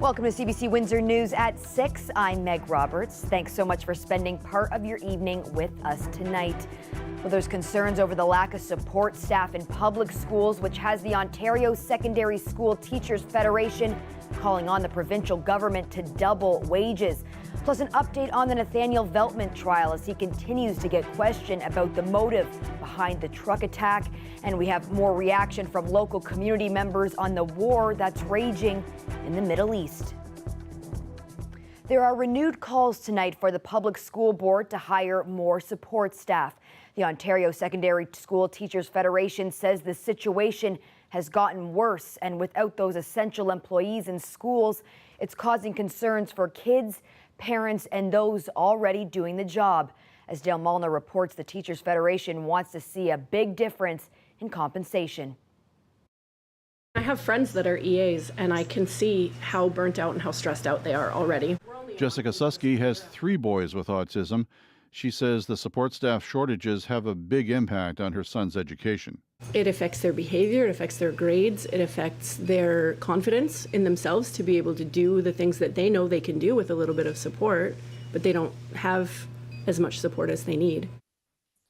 Welcome to CBC Windsor News at 6. I'm Meg Roberts. Thanks so much for spending part of your evening with us tonight. Well, there's concerns over the lack of support staff in public schools, which has the Ontario Secondary School Teachers Federation calling on the provincial government to double wages. Plus an update on the Nathaniel Veltman trial as he continues to get questioned about the motive behind the truck attack. And we have more reaction from local community members on the war that's raging in the Middle East. There are renewed calls tonight for the Public School Board to hire more support staff. The Ontario Secondary School Teachers Federation says the situation has gotten worse, and without those essential employees in schools, it's causing concerns for kids, parents, and those already doing the job. As Dale Mulliner reports, the Teachers Federation wants to see a big difference in compensation. I have friends that are EAs, and I can see how burnt out and how stressed out they are already. Jessica Susky has 3 boys with autism. She says the support staff shortages have a big impact on her son's education. It affects their behavior, it affects their grades, it affects their confidence in themselves to be able to do the things that they know they can do with a little bit of support, but they don't have as much support as they need.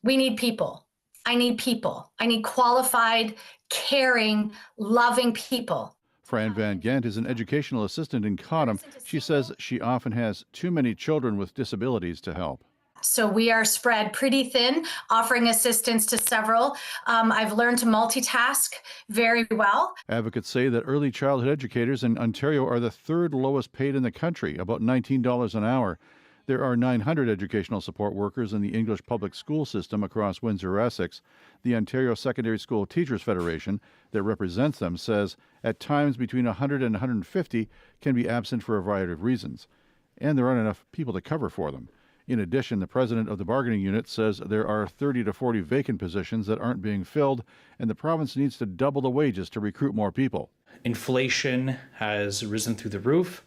We need people. I need people. I need qualified, caring, loving people. Fran Van Gent is an educational assistant in Chatham. She says she often has too many children with disabilities to help. So we are spread pretty thin, offering assistance to several. I've learned to multitask very well. Advocates say that early childhood educators in Ontario are the 3rd lowest paid in the country, about $19 an hour. There are 900 educational support workers in the English public school system across Windsor-Essex. The Ontario Secondary School Teachers Federation that represents them says at times between 100 and 150 can be absent for a variety of reasons, and there aren't enough people to cover for them. In addition, the president of the bargaining unit says there are 30 to 40 vacant positions that aren't being filled, and the province needs to double the wages to recruit more people. Inflation has risen through the roof.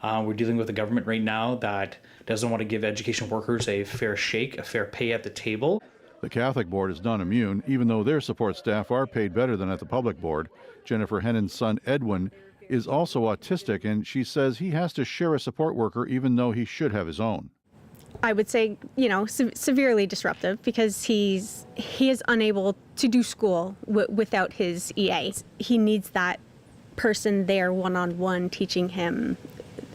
We're dealing with a government right now that doesn't want to give education workers a fair shake, a fair pay at the table. The Catholic Board is not immune, even though their support staff are paid better than at the public board. Jennifer Hennon's son, Edwin, is also autistic, and she says he has to share a support worker even though he should have his own. I would say, severely disruptive because he is unable to do school without his EA. He needs that person there one-on-one teaching him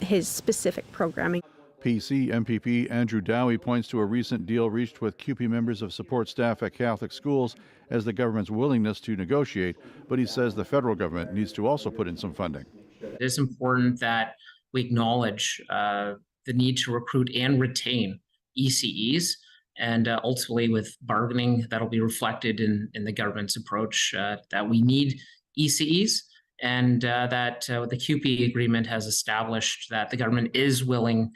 his specific programming. PC MPP Andrew Dowie points to a recent deal reached with CUPE members of support staff at Catholic schools as the government's willingness to negotiate, but he says the federal government needs to also put in some funding. It is important that we acknowledge the need to recruit and retain ECEs, and ultimately with bargaining, that'll be reflected in the government's approach that we need ECEs, and that the CUPE agreement has established that the government is willing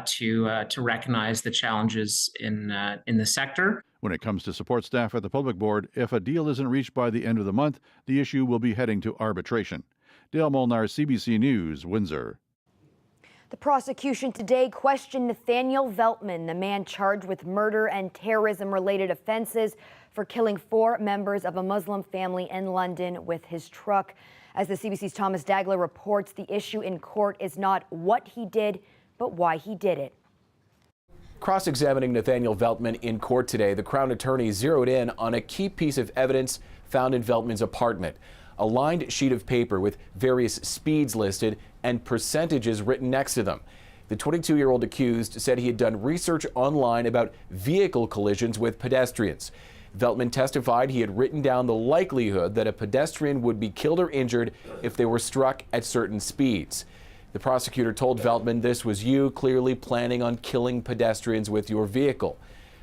to recognize the challenges in the sector. When it comes to support staff at the public board, if a deal isn't reached by the end of the month, the issue will be heading to arbitration. Dale Mulliner, CBC News, Windsor. The prosecution today questioned Nathaniel Veltman, the man charged with murder and terrorism-related offenses for killing 4 members of a Muslim family in London with his truck. As the CBC's Thomas Dagler reports, the issue in court is not what he did, but why he did it. Cross-examining Nathaniel Veltman in court today, the Crown Attorney zeroed in on a key piece of evidence found in Veltman's apartment. A lined sheet of paper with various speeds listed and percentages written next to them. The 22-year-old accused said he had done research online about vehicle collisions with pedestrians. Veltman testified he had written down the likelihood that a pedestrian would be killed or injured if they were struck at certain speeds. The prosecutor told Veltman, "This was you clearly planning on killing pedestrians with your vehicle."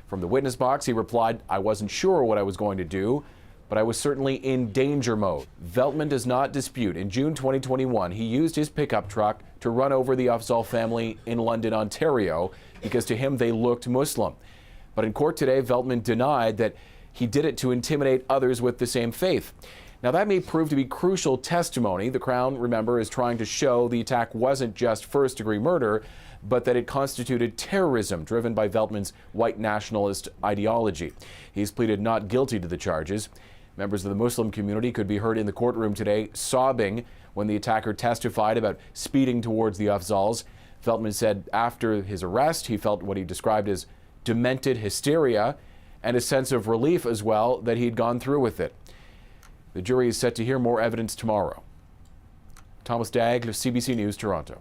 From the witness box, he replied, "I wasn't sure what I was going to do, but I was certainly in danger mode." Veltman does not dispute in June 2021 he used his pickup truck to run over the Afzal family in London, Ontario, because to him they looked Muslim. But in court today, Veltman denied that he did it to intimidate others with the same faith. Now that may prove to be crucial testimony. The Crown, remember, is trying to show the attack wasn't just first-degree murder, but that it constituted terrorism driven by Veltman's white nationalist ideology. He's pleaded not guilty to the charges. Members of the Muslim community could be heard in the courtroom today sobbing when the attacker testified about speeding towards the Afzals. Veltman said after his arrest, he felt what he described as demented hysteria and a sense of relief as well that he'd gone through with it. The jury is set to hear more evidence tomorrow. Thomas Daigle, CBC News, Toronto.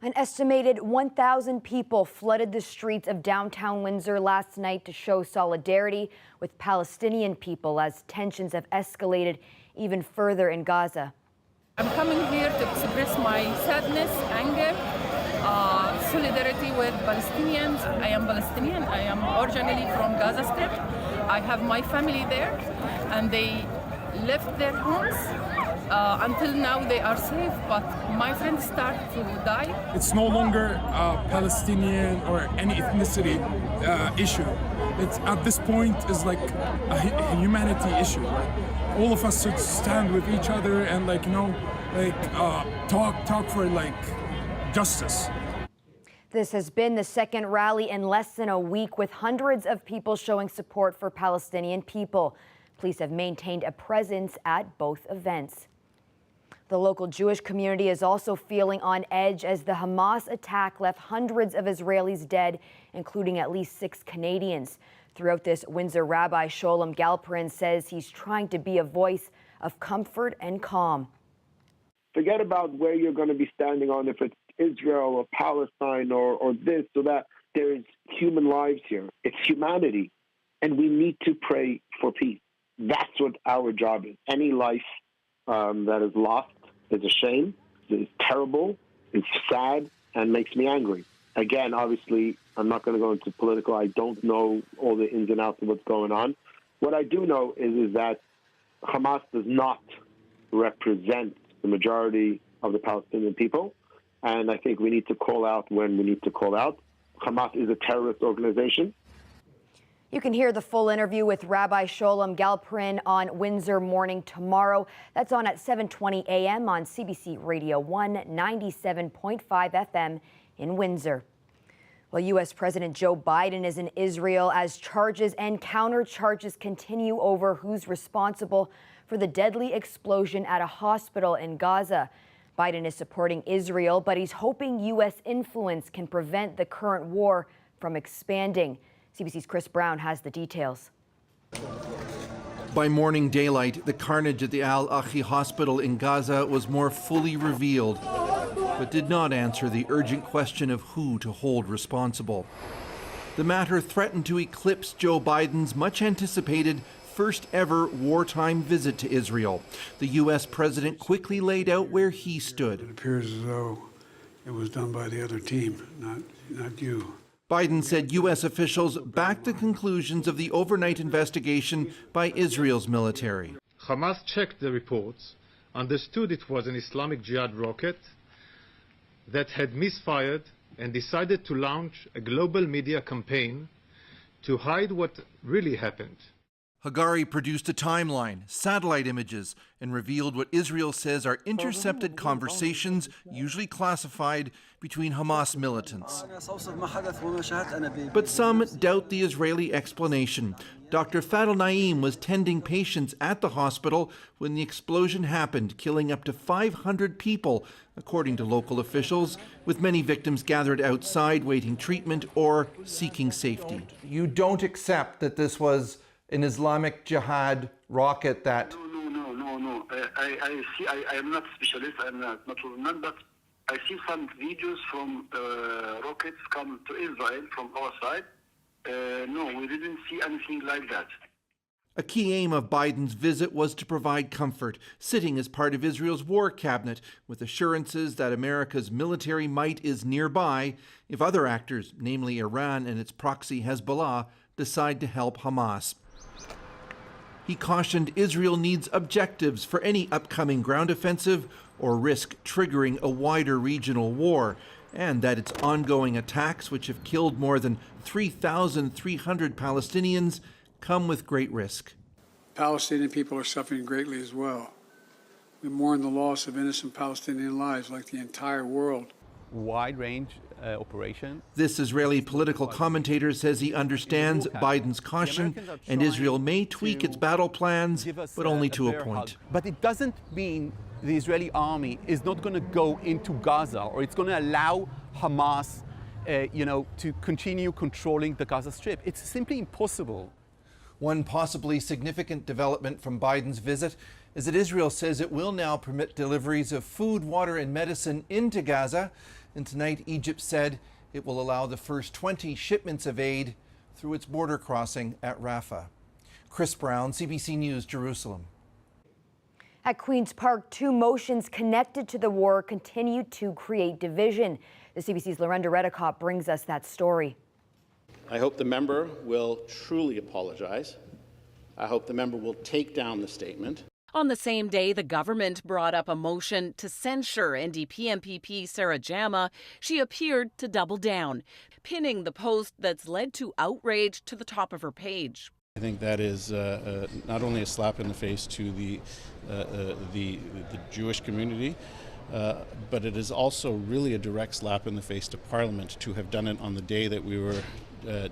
An estimated 1,000 people flooded the streets of downtown Windsor last night to show solidarity with Palestinian people as tensions have escalated even further in Gaza. I'm coming here to express my sadness, anger, solidarity with Palestinians. I am Palestinian. I am originally from Gaza Strip. I have my family there, and they left their homes. Until now they are safe, but my friends start to die. It's no longer a Palestinian or any ethnicity issue. It's at this point is like a humanity issue. Right? All of us should stand with each other and talk for justice. This has been the second rally in less than a week, with hundreds of people showing support for Palestinian people. Police have maintained a presence at both events. The local Jewish community is also feeling on edge as the Hamas attack left hundreds of Israelis dead, including at least 6 Canadians. Throughout this, Windsor Rabbi Sholem Galperin says he's trying to be a voice of comfort and calm. Forget about where you're going to be standing on, if it's Israel or Palestine or this or that. There is human lives here. It's humanity. And we need to pray for peace. That's what our job is. Any life that is lost is a shame, it's terrible, it's sad, and makes me angry. Again, obviously, I'm not going to go into political. I don't know all the ins and outs of what's going on. What I do know is that Hamas does not represent the majority of the Palestinian people, and I think we need to call out when we need to call out. Hamas is a terrorist organization. You can hear the full interview with Rabbi Sholem Galperin on Windsor Morning tomorrow. That's on at 7:20 a.m. on CBC Radio 1, 97.5 FM in Windsor. Well, U.S. President Joe Biden is in Israel as charges and countercharges continue over who's responsible for the deadly explosion at a hospital in Gaza. Biden is supporting Israel, but he's hoping U.S. influence can prevent the current war from expanding. CBC's Chris Brown has the details. By morning daylight, the carnage at the Al-Akhi hospital in Gaza was more fully revealed, but did not answer the urgent question of who to hold responsible. The matter threatened to eclipse Joe Biden's much anticipated first ever wartime visit to Israel. The U.S. president quickly laid out where he stood. It appears as though it was done by the other team, not you. Biden said U.S. officials backed the conclusions of the overnight investigation by Israel's military. Hamas checked the reports, understood it was an Islamic Jihad rocket that had misfired, and decided to launch a global media campaign to hide what really happened. Hagari produced a timeline, satellite images, and revealed what Israel says are intercepted conversations, usually classified, between Hamas militants. But some doubt the Israeli explanation. Dr. Fadel Naim was tending patients at the hospital when the explosion happened, killing up to 500 people, according to local officials, with many victims gathered outside waiting treatment or seeking safety. You don't accept that this was an Islamic Jihad rocket that... No. I am not a specialist, I'm not woman, but I see some videos from rockets come to Israel from our side. No, we didn't see anything like that. A key aim of Biden's visit was to provide comfort, sitting as part of Israel's war cabinet, with assurances that America's military might is nearby if other actors, namely Iran and its proxy Hezbollah, decide to help Hamas. He cautioned Israel needs objectives for any upcoming ground offensive or risk triggering a wider regional war, and that its ongoing attacks, which have killed more than 3,300 Palestinians, come with great risk. Palestinian people are suffering greatly as well. We mourn the loss of innocent Palestinian lives like the entire world. Wide range operation. This Israeli political commentator says he understands Biden's caution, and Israel may tweak its battle plans, but only to a point. But it doesn't mean the Israeli army is not going to go into Gaza, or it's going to allow Hamas, to continue controlling the Gaza Strip. It's simply impossible. One possibly significant development from Biden's visit is that Israel says it will now permit deliveries of food, water, and medicine into Gaza. And tonight, Egypt said it will allow the first 20 shipments of aid through its border crossing at Rafah. Chris Brown, CBC News, Jerusalem. At Queen's Park, two motions connected to the war continue to create division. The CBC's Lorenda Redicott brings us that story. I hope the member will truly apologize. I hope the member will take down the statement. On the same day, the government brought up a motion to censure NDP MPP Sarah Jama. She appeared to double down, pinning the post that's led to outrage to the top of her page. I think that is not only a slap in the face to the Jewish community, but it is also really a direct slap in the face to Parliament to have done it on the day that we were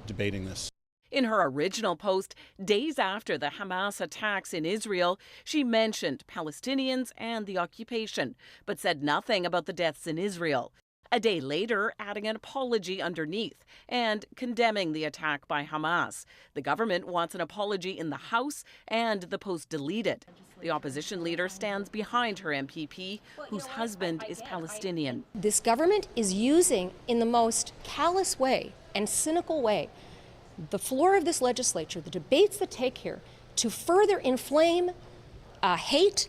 debating this. In her original post, days after the Hamas attacks in Israel, she mentioned Palestinians and the occupation, but said nothing about the deaths in Israel. A day later, adding an apology underneath and condemning the attack by Hamas. The government wants an apology in the House and the post deleted. The opposition leader stands behind her MPP, whose husband is Palestinian. This government is using, in the most callous way and cynical way, the floor of this legislature, the debates that take here, to further inflame hate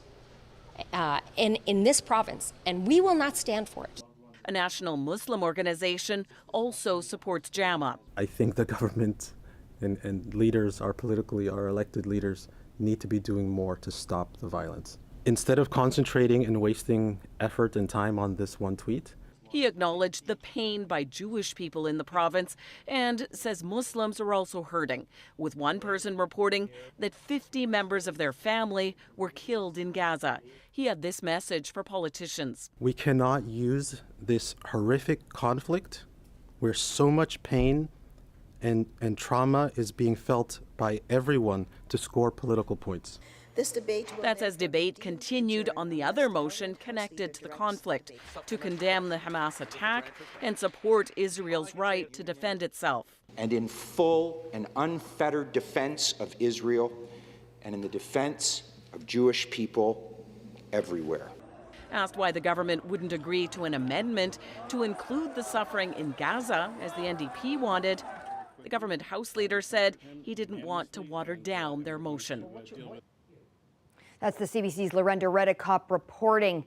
in this province, and we will not stand for it. A national Muslim organization also supports Jama. I think the government and leaders, our elected leaders, need to be doing more to stop the violence. Instead of concentrating and wasting effort and time on this one tweet, he acknowledged the pain by Jewish people in the province and says Muslims are also hurting, with one person reporting that 50 members of their family were killed in Gaza. He had this message for politicians. We cannot use this horrific conflict where so much pain and trauma is being felt by everyone to score political points. That's as debate continued on the other motion connected to the conflict, to condemn the Hamas attack and support Israel's right to defend itself. And in full and unfettered defense of Israel and in the defense of Jewish people everywhere. Asked why the government wouldn't agree to an amendment to include the suffering in Gaza, as the NDP wanted, the government House leader said he didn't want to water down their motion. That's the CBC's Lorenda Redicott reporting.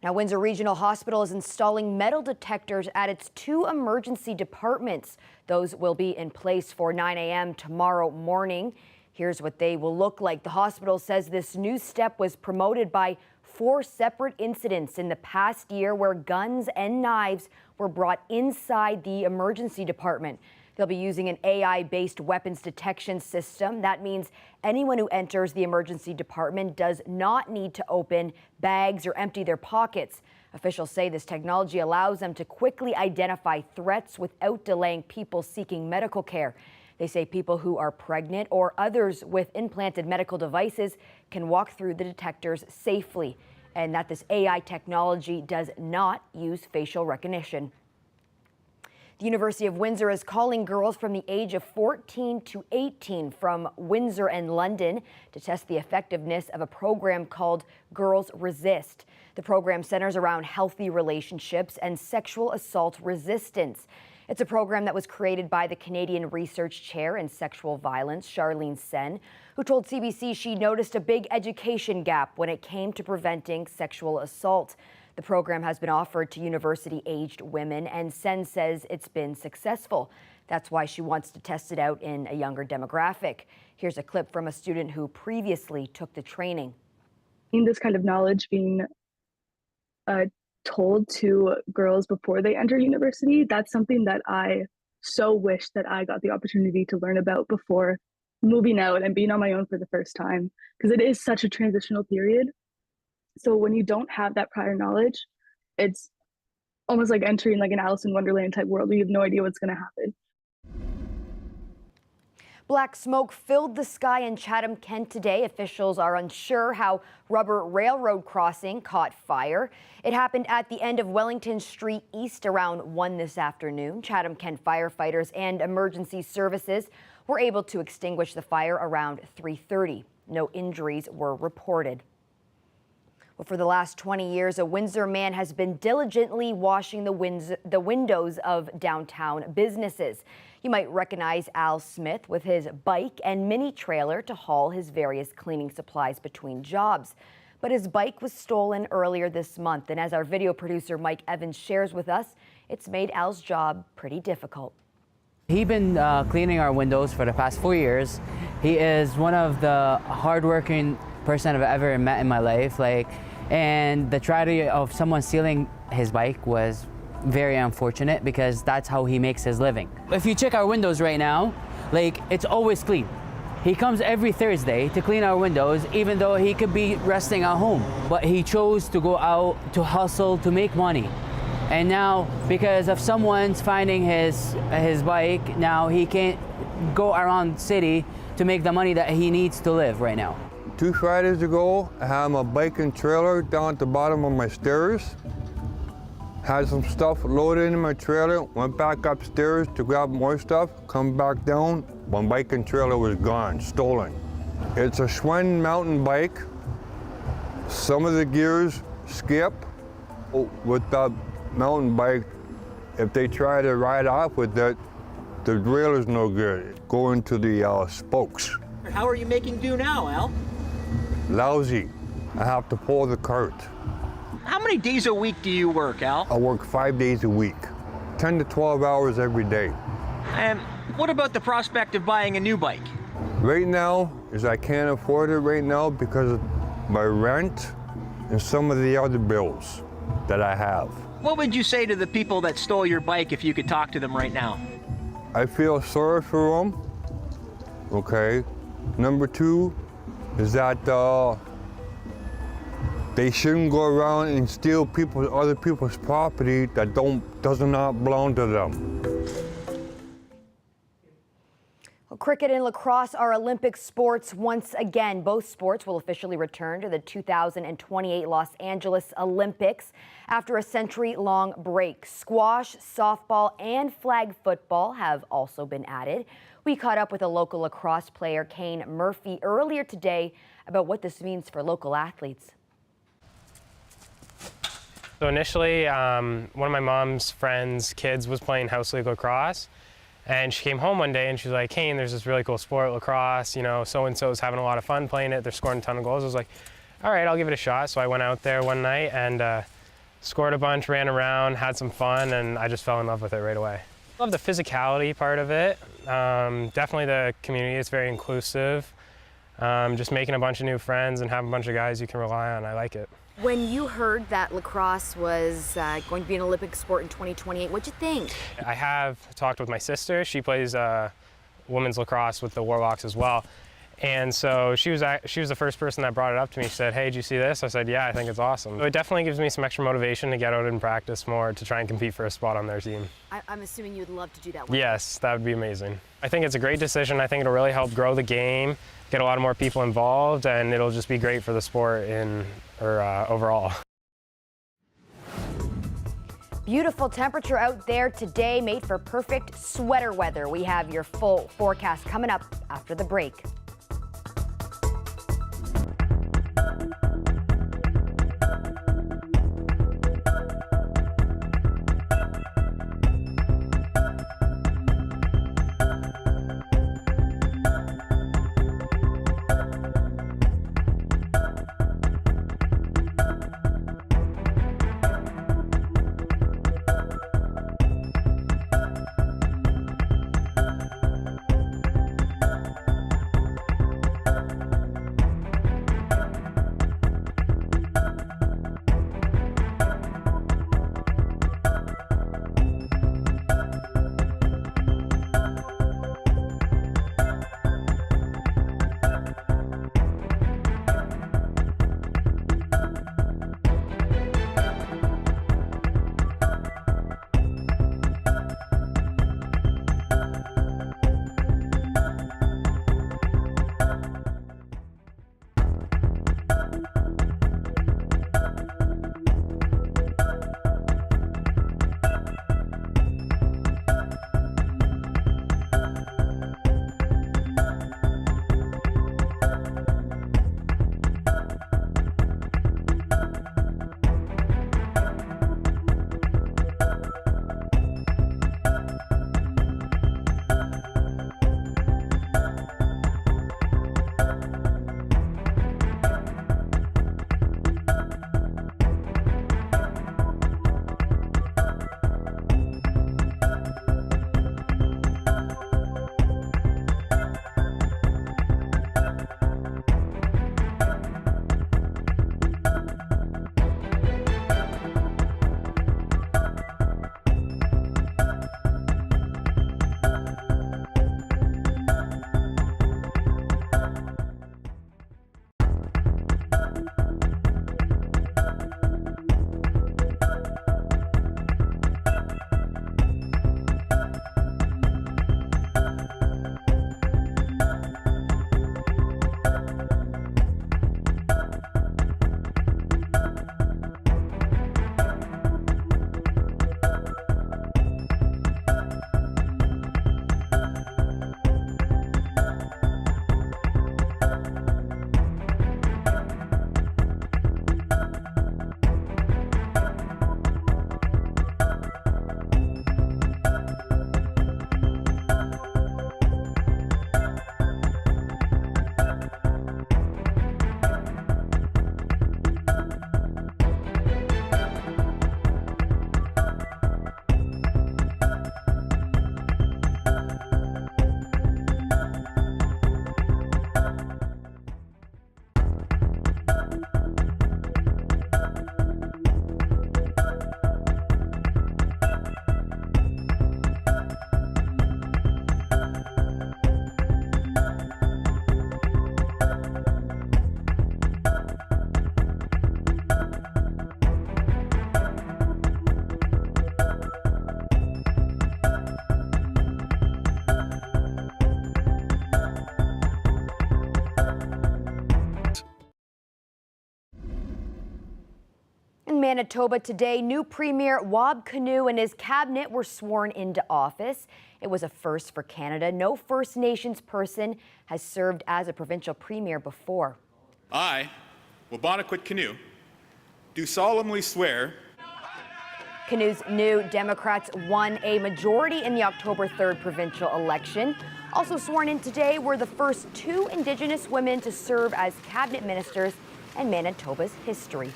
Now, Windsor Regional Hospital is installing metal detectors at its 2 emergency departments. Those will be in place for 9 a.m. tomorrow morning. Here's what they will look like. The hospital says this new step was promoted by 4 separate incidents in the past year where guns and knives were brought inside the emergency department. They'll be using an AI-based weapons detection system. That means anyone who enters the emergency department does not need to open bags or empty their pockets. Officials say this technology allows them to quickly identify threats without delaying people seeking medical care. They say people who are pregnant or others with implanted medical devices can walk through the detectors safely, and that this AI technology does not use facial recognition. The University of Windsor is calling girls from the age of 14 to 18 from Windsor and London to test the effectiveness of a program called Girls Resist. The program centers around healthy relationships and sexual assault resistance. It's a program that was created by the Canadian Research Chair in Sexual Violence, Charlene Sen, who told CBC she noticed a big education gap when it came to preventing sexual assault. The program has been offered to university-aged women, and Sen says it's been successful. That's why she wants to test it out in a younger demographic. Here's a clip from a student who previously took the training. This kind of knowledge being told to girls before they enter university, that's something that I so wish that I got the opportunity to learn about before moving out and being on my own for the first time, because it is such a transitional period. So when you don't have that prior knowledge, it's almost like entering like an Alice in Wonderland type world. We have no idea what's going to happen. Black smoke filled the sky in Chatham-Kent today. Officials are unsure how rubber railroad crossing caught fire. It happened at the end of Wellington Street East around 1 this afternoon. Chatham-Kent firefighters and emergency services were able to extinguish the fire around 3:30. No injuries were reported. Well, for the last 20 years, a Windsor man has been diligently washing the windows of downtown businesses. You might recognize Al Smith with his bike and mini trailer to haul his various cleaning supplies between jobs. But his bike was stolen earlier this month, and as our video producer Mike Evans shares with us, it's made Al's job pretty difficult. He's been cleaning our windows for the past 4 years. He is one of the hardworking person I've ever met in my life. And the tragedy of someone stealing his bike was very unfortunate because that's how he makes his living. If you check our windows right now, it's always clean. He comes every Thursday to clean our windows, even though he could be resting at home. But he chose to go out to hustle to make money. And now, because of someone's finding his bike, now he can't go around city to make the money that he needs to live right now. 2 Fridays ago, I had my bike and trailer down at the bottom of my stairs. Had some stuff loaded in my trailer, went back upstairs to grab more stuff, come back down, my bike and trailer was gone, stolen. It's a Schwinn mountain bike. Some of the gears skip. With that mountain bike, if they try to ride off with it, the rail is no good. Go into the spokes. How are you making do now, Al? Lousy. I have to pull the cart. How many days a week do you work, Al? I work 5 days a week, 10 to 12 hours every day. And what about the prospect of buying a new bike? Right now, I can't afford it right now because of my rent and some of the other bills that I have. What would you say to the people that stole your bike if you could talk to them right now? I feel sorry for them, okay? Number 2 is that they shouldn't go around and steal other people's property that does not belong to them. Well, cricket and lacrosse are Olympic sports once again. Both sports will officially return to the 2028 Los Angeles Olympics after a century-long break. Squash, softball, and flag football have also been added. We caught up with a local lacrosse player, Kane Murphy, earlier today about what this means for local athletes. So initially, one of my mom's friends' kids was playing house league lacrosse, and she came home one day and she's like, "Kane, there's this really cool sport, lacrosse, so-and-so's having a lot of fun playing it, they're scoring a ton of goals." I was like, all right, I'll give it a shot. So I went out there one night and scored a bunch, ran around, had some fun, and I just fell in love with it right away. I love the physicality part of it. Definitely the community, it's very inclusive. Just making a bunch of new friends and having a bunch of guys you can rely on, I like it. When you heard that lacrosse was going to be an Olympic sport in 2028, what'd you think? I have talked with my sister. She plays women's lacrosse with the Warlocks as well. And so she was the first person that brought it up to me. She said, "Hey, did you see this?" I said, "Yeah, I think it's awesome." So it definitely gives me some extra motivation to get out and practice more to try and compete for a spot on their team. I'm assuming you'd love to do that. Yes, that would be amazing. I think it's a great decision. I think it'll really help grow the game, get a lot of more people involved, and it'll just be great for the sport overall. Beautiful temperature out there today, made for perfect sweater weather. We have your full forecast coming up after the break. Manitoba today, new Premier Wab Kinew and his cabinet were sworn into office. It was a first for Canada. No First Nations person has served as a provincial premier before. I, Wabanakwit Kinew, do solemnly swear. Kinew's new Democrats won a majority in the October 3rd provincial election. Also sworn in today were the first 2 Indigenous women to serve as cabinet ministers in Manitoba's history.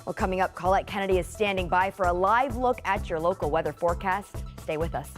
Well, coming up, Colette Kennedy is standing by for a live look at your local weather forecast. Stay with us.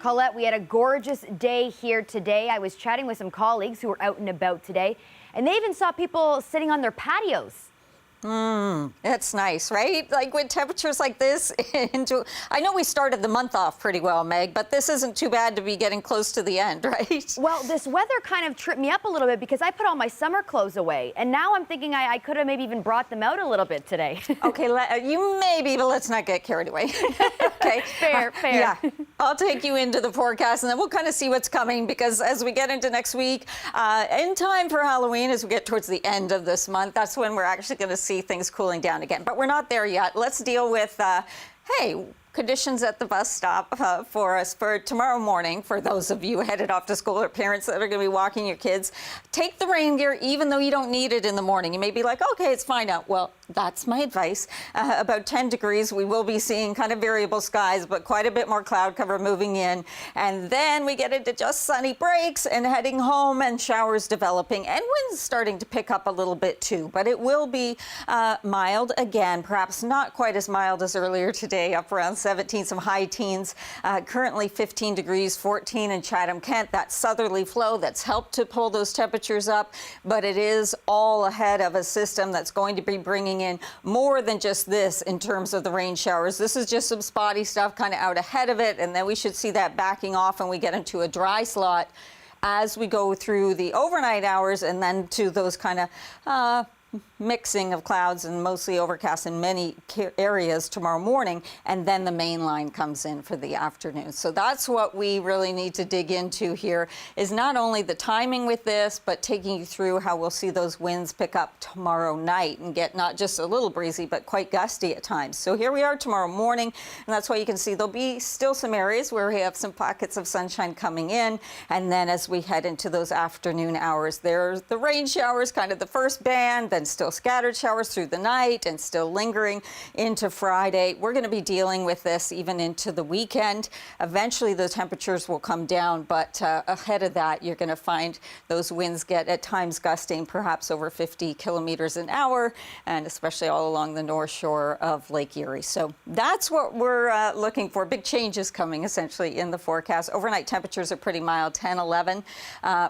Colette, we had a gorgeous day here today. I was chatting with some colleagues who were out and about today, and they even saw people sitting on their patios. It's nice, right? Like with temperatures like this, I know we started the month off pretty well, Meg, but this isn't too bad to be getting close to the end, right? Well, this weather kind of tripped me up a little bit because I put all my summer clothes away, and now I'm thinking I could have maybe even brought them out a little bit today. Okay, you maybe, but let's not get carried away. Okay. Fair. Yeah, I'll take you into the forecast, and then we'll kind of see what's coming, because as we get into next week, in time for Halloween, as we get towards the end of this month, that's when we're actually going to see things cooling down again. But we're not there yet. Let's deal with, hey, conditions at the bus stop for us for tomorrow morning. For those of you headed off to school or parents that are going to be walking your kids, take the rain gear even though you don't need it in the morning. You may be like, okay, it's fine now. Well, that's my advice. About 10 degrees, we will be seeing kind of variable skies, but quite a bit more cloud cover moving in. And then we get into just sunny breaks and heading home and showers developing and winds starting to pick up a little bit too. But it will be mild again, perhaps not quite as mild as earlier today, up around 17, some high teens. Currently 15 degrees, 14 in Chatham-Kent. That southerly flow that's helped to pull those temperatures up, but it is all ahead of a system that's going to be bringing in more than just this in terms of the rain showers. This is just some spotty stuff kind of out ahead of it, and then we should see that backing off and we get into a dry slot as we go through the overnight hours, and then to those kind of mixing of clouds and mostly overcast in many areas tomorrow morning, and then the main line comes in for the afternoon. So that's what we really need to dig into here, is not only the timing with this, but taking you through how we'll see those winds pick up tomorrow night and get not just a little breezy, but quite gusty at times. So here we are tomorrow morning, and that's why you can see there'll be still some areas where we have some pockets of sunshine coming in, and then as we head into those afternoon hours, there's the rain showers, kind of the first band, then still scattered showers through the night and still lingering into Friday. We're going to be dealing with this even into the weekend. Eventually the temperatures will come down, but ahead of that you're going to find those winds get at times gusting perhaps over 50 kilometers an hour, and especially all along the north shore of Lake Erie. So that's what we're looking for. Big changes coming essentially in the forecast. Overnight temperatures are pretty mild, 10, 11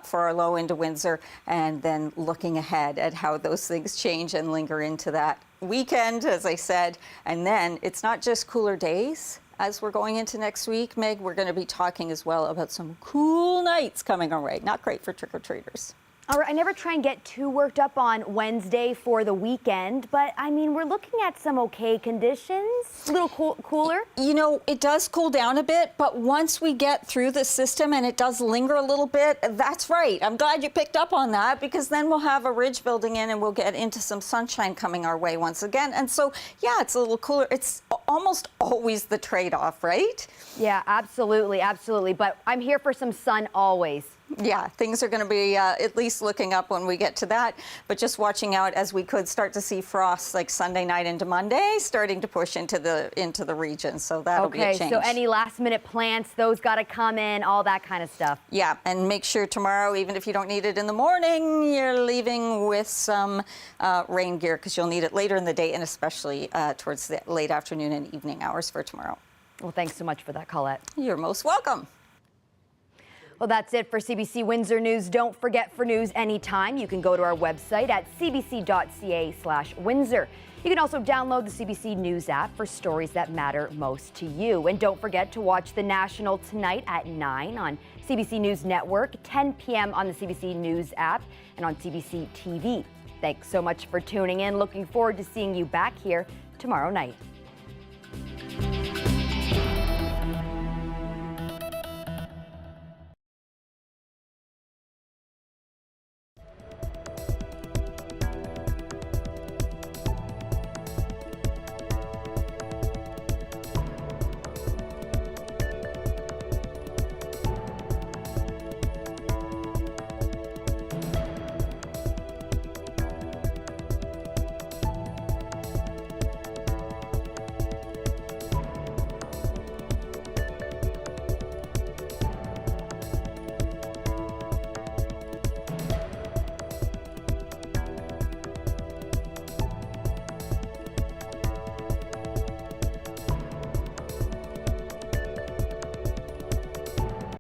for our low into Windsor, and then looking ahead at how those things change and linger into that weekend, as I said. And then it's not just cooler days as we're going into next week, Meg. We're going to be talking as well about some cool nights coming our way. Not great for trick-or-treaters. All right, I never try and get too worked up on Wednesday for the weekend, but I mean, we're looking at some okay conditions, a little cooler. You know, it does cool down a bit, but once we get through the system and it does linger a little bit, that's right. I'm glad you picked up on that, because then we'll have a ridge building in and we'll get into some sunshine coming our way once again. And so, yeah, it's a little cooler. It's almost always the trade-off, right? Yeah, absolutely, absolutely. But I'm here for some sun always. Yeah, things are going to be at least looking up when we get to that, but just watching out as we could start to see frost like Sunday night into Monday starting to push into the region. So that'll be a change. Okay, so any last minute plants, those got to come in, all that kind of stuff. Yeah, and make sure tomorrow, even if you don't need it in the morning, you're leaving with some rain gear, because you'll need it later in the day, and especially towards the late afternoon and evening hours for tomorrow. Well, thanks so much for that, Colette. You're most welcome. Well, that's it for CBC Windsor News. Don't forget, for news anytime, you can go to our website at cbc.ca/Windsor. You can also download the CBC News app for stories that matter most to you. And don't forget to watch The National tonight at 9 on CBC News Network, 10 p.m. on the CBC News app, and on CBC TV. Thanks so much for tuning in. Looking forward to seeing you back here tomorrow night.